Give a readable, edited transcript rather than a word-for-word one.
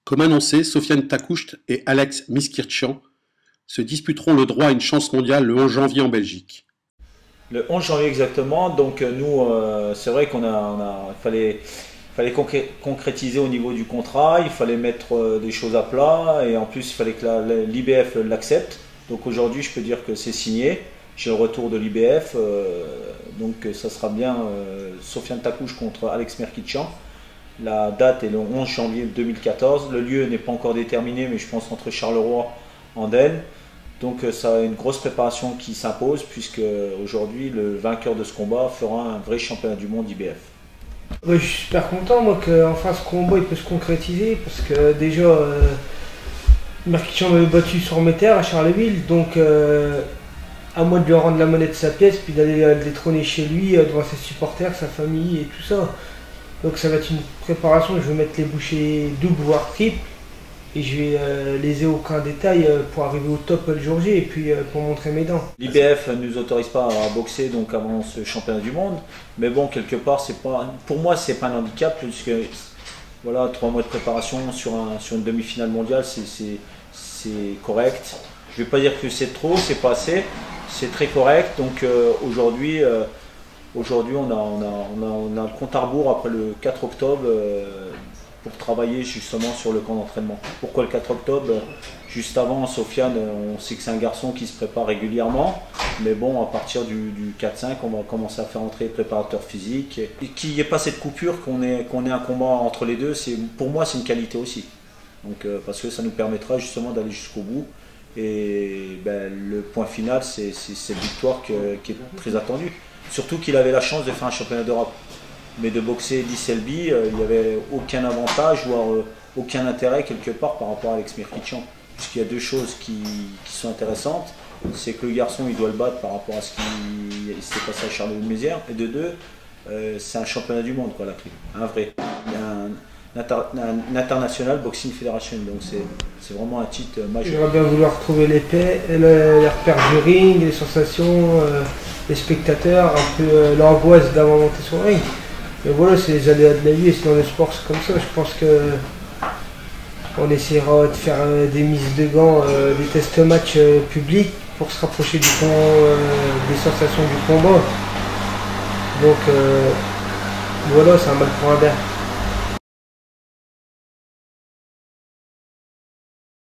Comme annoncé, Sofiane Takoucht et Alex Miskirtchian se disputeront le droit à une chance mondiale le 11 janvier en Belgique. Le 11 janvier exactement, donc nous, c'est vrai fallait concrétiser au niveau du contrat, il fallait mettre des choses à plat et en plus il fallait que l'IBF l'accepte. Donc aujourd'hui je peux dire que c'est signé, j'ai le retour de l'IBF, donc ça sera bien Sofiane Takoucht contre Alex Miskirtchian. La date est le 11 janvier 2014, le lieu n'est pas encore déterminé mais je pense entre Charleroi, Andenne. Donc ça a une grosse préparation qui s'impose puisque aujourd'hui le vainqueur de ce combat fera un vrai championnat du monde IBF. Ouais, je suis super content moi qu'enfin ce combat il peut se concrétiser parce que déjà Miskirtchian m'avait battu sur mes terres à Charleville, donc à moi de lui rendre la monnaie de sa pièce puis d'aller le détrôner chez lui devant ses supporters, sa famille et tout ça. Donc ça va être une préparation, je vais mettre les bouchées double voire triple et je vais léser aucun détail pour arriver au top le jour J et puis pour montrer mes dents. L'IBF ne nous autorise pas à boxer donc avant ce championnat du monde, mais bon quelque part c'est pas, pour moi c'est pas un handicap puisque voilà 3 mois de préparation sur une demi-finale mondiale c'est correct. Je vais pas dire que c'est trop, c'est pas assez, c'est très correct. Donc aujourd'hui on a le compte à rebours après le 4 octobre pour travailler justement sur le camp d'entraînement. Pourquoi le 4 octobre? Juste avant, Sofiane, on sait que c'est un garçon qui se prépare régulièrement, mais bon, à partir du 4-5, on va commencer à faire entrer les préparateurs physiques. Et qu'il n'y ait pas cette coupure, qu'on ait un combat entre les deux, pour moi c'est une qualité aussi. Donc, parce que ça nous permettra justement d'aller jusqu'au bout. Et ben, le point final, c'est cette victoire qui est très attendue. Surtout qu'il avait la chance de faire un championnat d'Europe. Mais de boxer Eddie Selby, il n'y avait aucun avantage, voire aucun intérêt quelque part par rapport à Alex Miskirtchian. Puisqu'il y a deux choses qui sont intéressantes. C'est que le garçon, il doit le battre par rapport à ce qui s'est passé à Charleville-Mézières. Et de deux, c'est un championnat du monde, quoi, la clé. Un vrai. Il y a un International Boxing Federation, donc c'est vraiment un titre majeur. J'aurais bien voulu retrouver les repères du ring, les sensations, les spectateurs, un peu l'angoisse d'avoir monté sur le ring. Mais voilà, c'est les aléas de la vie et c'est dans le sport, c'est comme ça. Je pense que on essaiera de faire des mises de gants, des tests matchs publics pour se rapprocher des sensations du combat. Donc voilà, c'est un mal pour un bien.